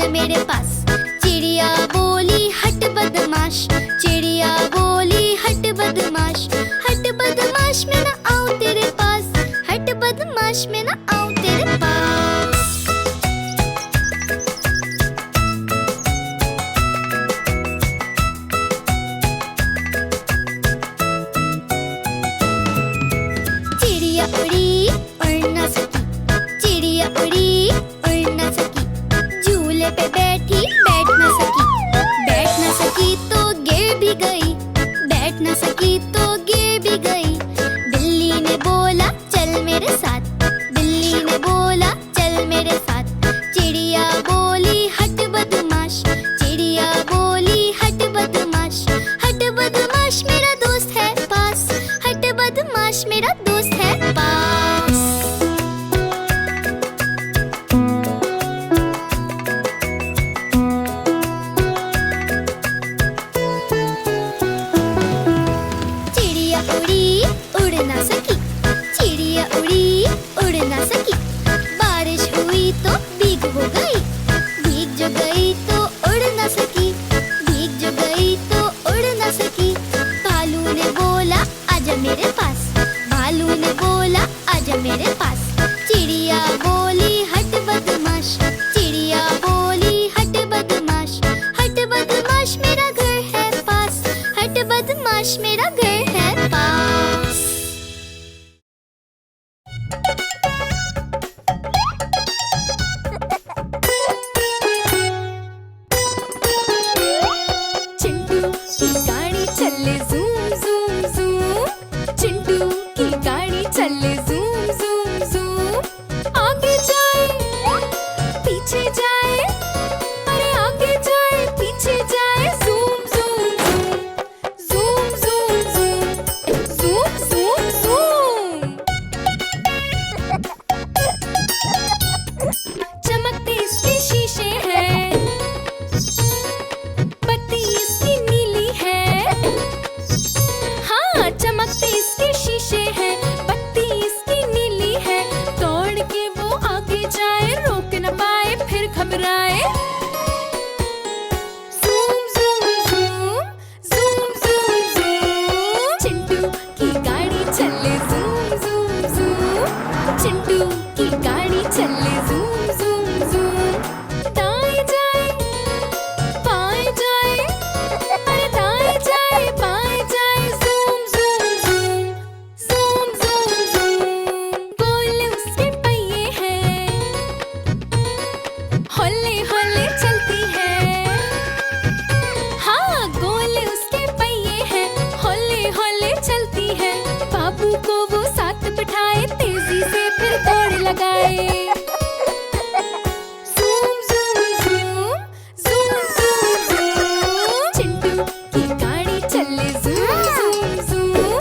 आजा मेरे पास। चिड़िया बोली हट बदमाश, चिड़िया बोली हट बदमाश, हट बदमाश मैं ना आऊं तेरे पास, हट बदमाश मैं ना आऊं तेरे पास। चिड़िया उड़ी उड़ ना सकी, चिड़िया उड़ी उड़ ना सकी, झूले पे बैठी बैठ ना सकी, बैठ ना सकी तो गिर भी गई, बैठ ना सकी तो गिर भी गई। बिल्ली ने बोला चल मेरे साथ, बिल्ली ने बोला चल मेरे साथ। चिड़िया बोली हट बदमाश, चिड़िया बोली हट बदमाश, हट बदमाश मेरा दोस्त है पास, हट बदमाश मेरा दोस्त है पास। चिड़िया उड़ी उड़ ना सकी, चिड़िया उड़ी उड़ ना सकी, बारिश हुई तो भीग हो गई, भीग जो गई तो उड़ ना सकी, भीग जो गई तो उड़ ना सकी। भालू ने बोला आजा मेरे पास, भालू ने बोला आजा मेरे पास। चिड़िया बोली हट बदमाश, चिड़िया बोली हट बदमाश, हट बदमाश मेरा घर है पास, हट बदमाश मेरा घर है पास। चिंटू की गाड़ी चले ज़ूम ज़ूम ज़ूम, चिंटू की गाड़ी चले ज़ूम ज़ूम ज़ूम। आगे जाए पीछे जाए, अरे आगे जाए पीछे जाए, zoom zoom zoom, zoom zoom zoom, zoom zoom zoom. चमकते इसके शीशे हैं, बत्ती इसकी नीली है। हाँ, चमकते इसके शीशे हैं, बत्ती इसकी नीली है। दौड़ के वो आगे जाए, रोक न पाए फिर घबराए। Zoom zoom zoom, zoom zoom zoom, Chintu की गाड़ी चले ज़ूम ज़ूम ज़ूम, चिंटू की गाड़ी चले ज़ूम ज़ूम ज़ूम। दाएं जाए बाएं जाए, अरे दाएं जाए बाएं जाए, zoom zoom zoom, zoom zoom zoom. गोल उसके पहिए हैं, हौले हौले चलती है। हाँ, गोल उसके पहिए हैं, हौले हौले चलती है। बाबू को वो साथ बिठाए, तेजी से फिर दौड़ लगाए। Zoom zoom zoom, zoom zoom zoom, Chintu की गाड़ी चले ज़ूम ज़ूम ज़ूम,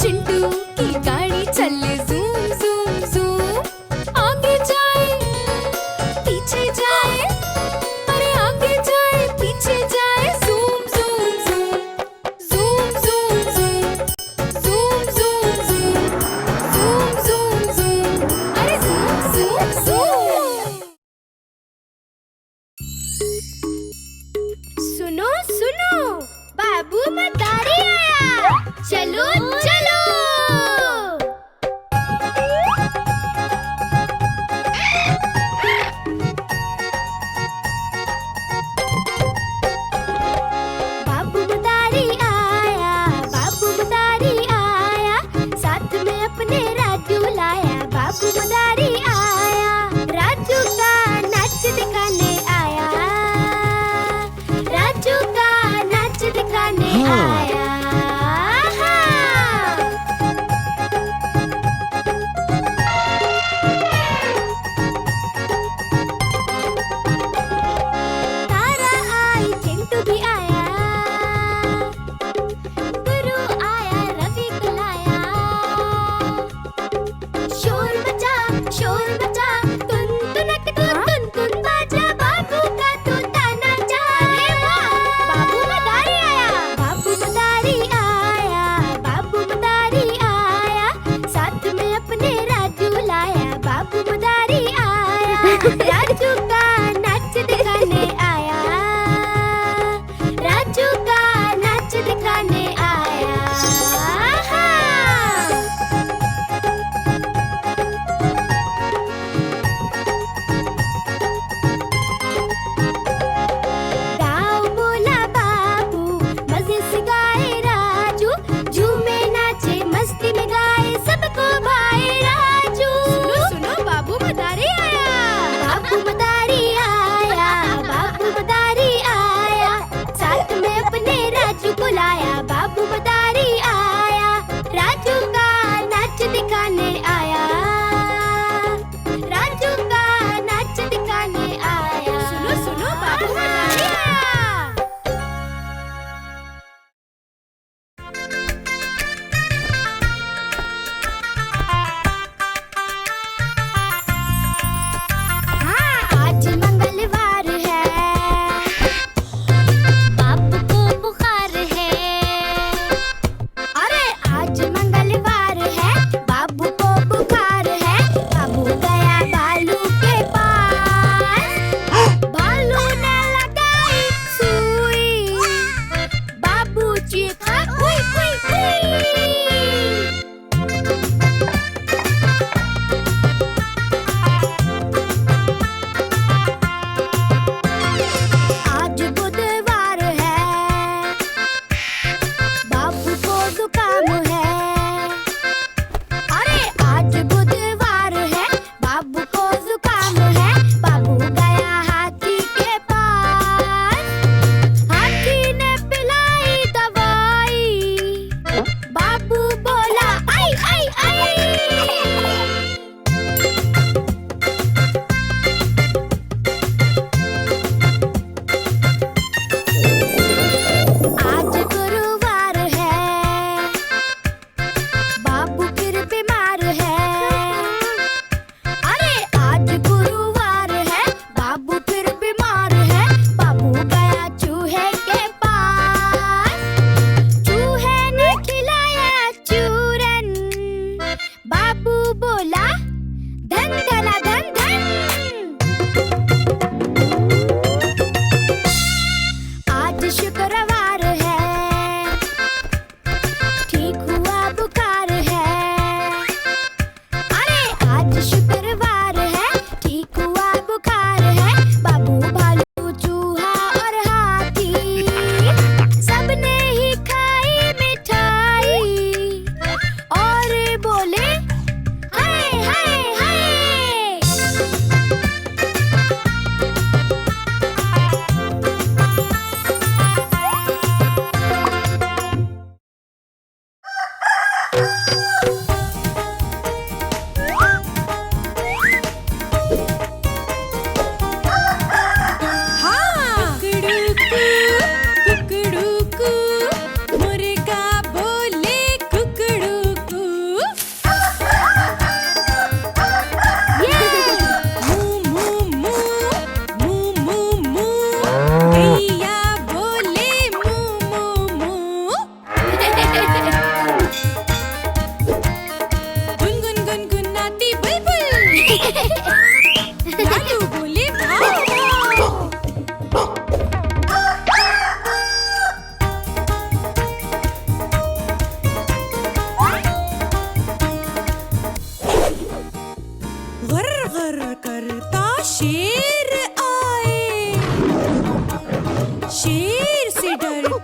चिंटू की गाड़ी चले ज़ूम ज़ूम ज़ूम। आगे जाए पीछे जाए, अरे आगे जाए पीछे जाए, zoom zoom zoom, zoom zoom zoom, zoom zoom zoom, zoom zoom zoom, अरे ज़ूम ज़ूम ज़ूम। सुनो सुनो, बाबू मदारी आया, चलो चलो। बाबू मदारी आया, बाबू मदारी आया, साथ में अपने राजू लाया। बाबू मदारी आया, राजू का नाच दिखाने आया, राजू का नाच दिखाने आया। तारा आई, चिंटू भी आया, गुरु आया, रवि को लाया। शोर मचा, तुन तुनक तुन तुन बाजा, बाबू का तू ताना जा। अरे वाह, बाबू मदारी आया, बाबू मदारी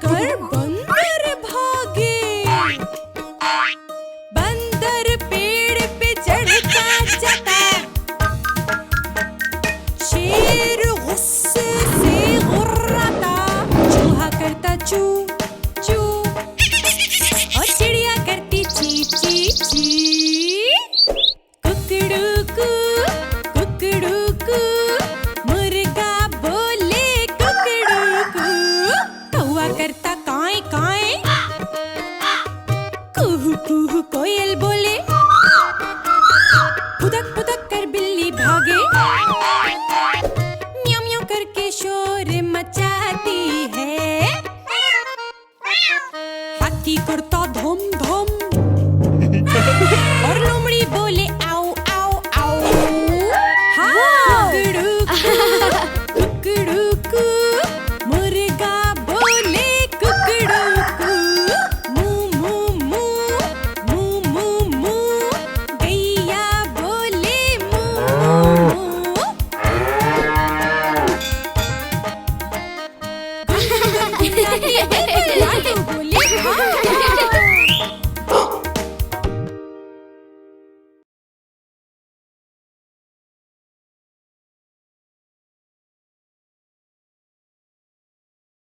होकर